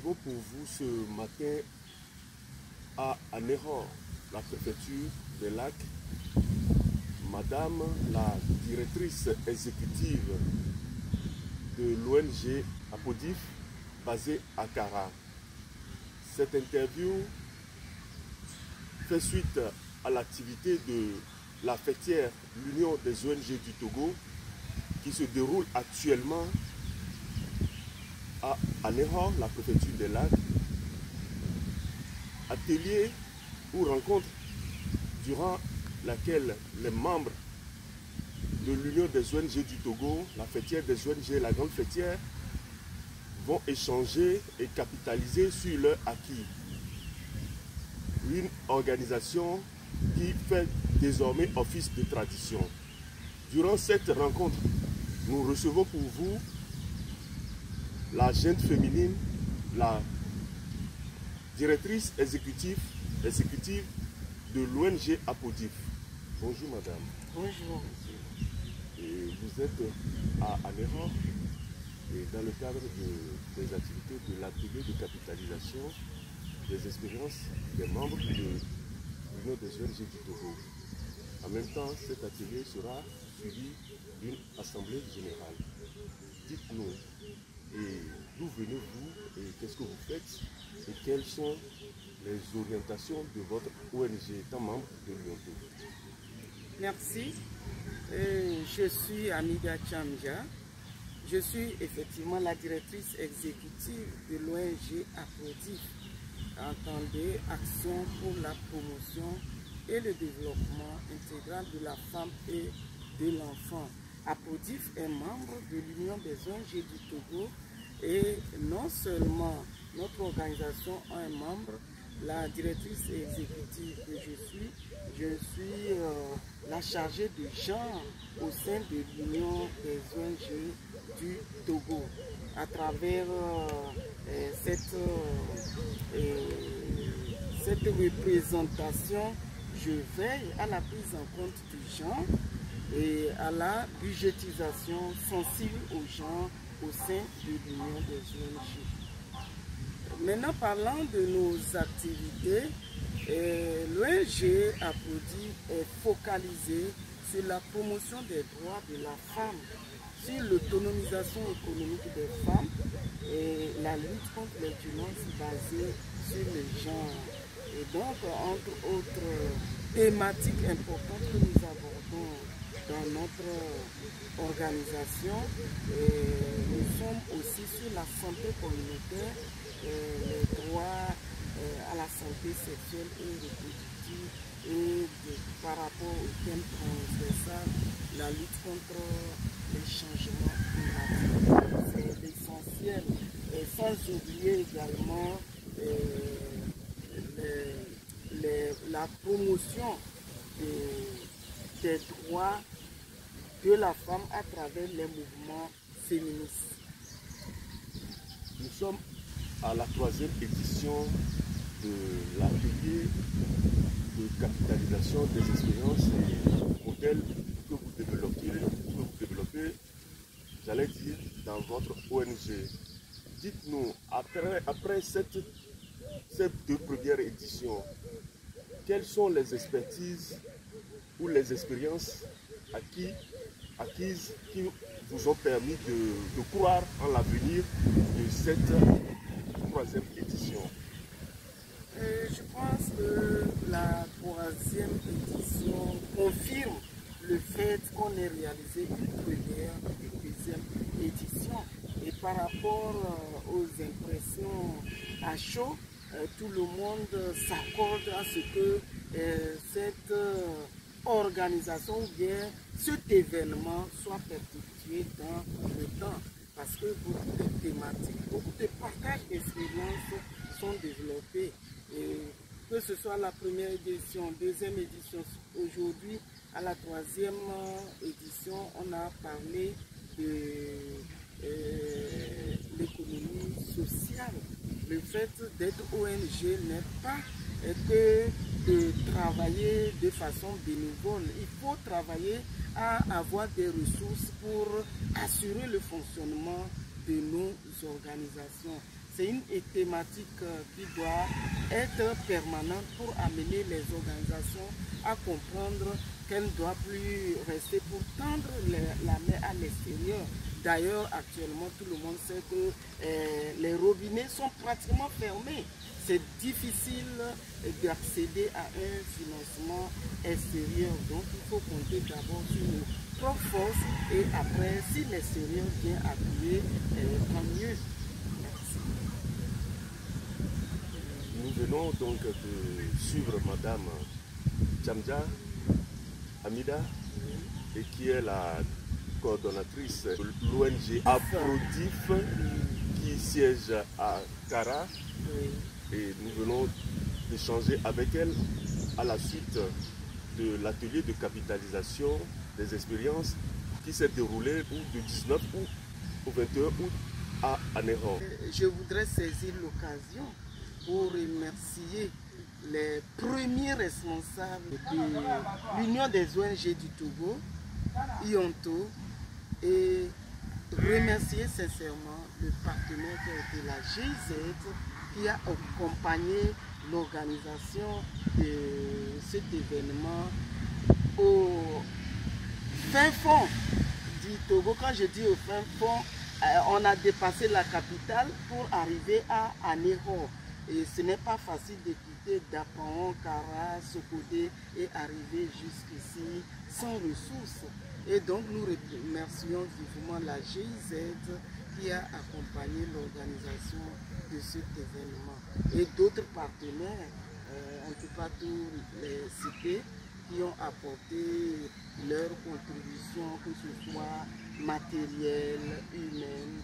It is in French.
recevons pour vous ce matin à Anéran, la préfecture des Lacs, Madame la directrice exécutive de l'ONG Apodif, basée à Kara. Cette interview fait suite à l'activité de la fêtière, l'Union des ONG du Togo, qui se déroule actuellement à Anéran, la préfecture des Lacs. Atelier ou rencontre durant laquelle les membres de l'Union des ONG du Togo, la fêtière des ONG, la grande fêtière, vont échanger et capitaliser sur leur acquis. Une organisation qui fait désormais office de tradition. Durant cette rencontre, nous recevons pour vous la gente féminine, la directrice exécutive de l'ONG Apodif. Bonjour madame. Bonjour. Et vous êtes à Anéran et dans le cadre des activités de l'atelier de capitalisation des expériences des membres de l'Union des ONG du Togo. En même temps, cet atelier sera suivi d'une assemblée générale. Dites-nous, d'où venez-vous et qu'est-ce que vous faites et quelles sont les orientations de votre ONG étant membre de l'UNTO. Merci. Je suis Amida Chamja. Je suis effectivement la directrice exécutive de l'ONG Apodif, entendez Action pour la promotion et le développement intégral de la femme et de l'enfant. Apodif est membre de l'Union des ONG du Togo et non seulement notre organisation a un membre, la directrice exécutive que je suis la chargée de genre au sein de l'Union des ONG du Togo. À travers cette représentation, je veille à la prise en compte du genre et à la budgétisation sensible au genre au sein de l'Union des ONG. Maintenant, parlant de nos activités, l'ONG Apodif est focalisée sur la promotion des droits de la femme, sur l'autonomisation économique des femmes et la lutte contre les violences basées sur le genre. Et donc, entre autres thématiques importantes que nous abordons dans notre organisation, nous sommes aussi sur la santé communautaire, les droits à la santé sexuelle et reproductive et par rapport au thème transversal, la lutte contre les changements climatiques. C'est l'essentiel. Et sans oublier également la promotion des droits de la femme à travers les mouvements féministes. Nous sommes à la 3e édition de l'atelier de capitalisation des expériences et modèles que vous développez, j'allais dire, dans votre ONG. Dites-nous, après ces 2 premières éditions, quelles sont les expertises ou les expériences acquises qui vous ont permis de croire en l'avenir de cette 3e édition? Je pense que la 3e édition confirme le fait qu'on ait réalisé une première et 2e édition. Et par rapport aux impressions à chaud, tout le monde s'accorde à ce que cette organisation ou bien cet événement soit perpétué dans le temps. Parce que beaucoup de thématiques, beaucoup de partages d'expériences sont développés. Et que ce soit la première édition, 2e édition, aujourd'hui à la 3e édition, on a parlé de l'économie sociale. Le fait d'être ONG n'est pas que de travailler de façon bénévole. Il faut travailler à avoir des ressources pour assurer le fonctionnement de nos organisations. c'est une thématique qui doit être permanente pour amener les organisations à comprendre qu'elles ne doivent plus rester pour tendre la main à l'extérieur. D'ailleurs, actuellement, tout le monde sait que les robinets sont pratiquement fermés. C'est difficile d'accéder à un financement extérieur. Donc, il faut compter d'abord sur nos propres forces et après, si l'extérieur vient appuyer, tant mieux. Merci. Nous venons donc de suivre Madame Tchamdja Amida, et qui est la coordonnatrice de l'ONG Aprodif qui siège à Kara. Et nous venons d'échanger avec elle à la suite de l'atelier de capitalisation des expériences qui s'est déroulé du 19 août au 21 août à Anéran. Je voudrais saisir l'occasion pour remercier les premiers responsables de l'Union des ONG du Togo, IONTO, et remercier sincèrement le partenaire qui a été la GIZ, qui a accompagné l'organisation de cet événement au fin fond du Togo. Quand je dis au fin fond, on a dépassé la capitale pour arriver à Anéran. Et ce n'est pas facile de quitter Dapaon, Kara, Sokodé et arriver jusqu'ici sans ressources. Et donc nous remercions vivement la GIZ qui a accompagné l'organisation de cet événement. Et d'autres partenaires, en tout cas tous les cités, qui ont apporté leur contribution, que ce soit matérielle, humaine.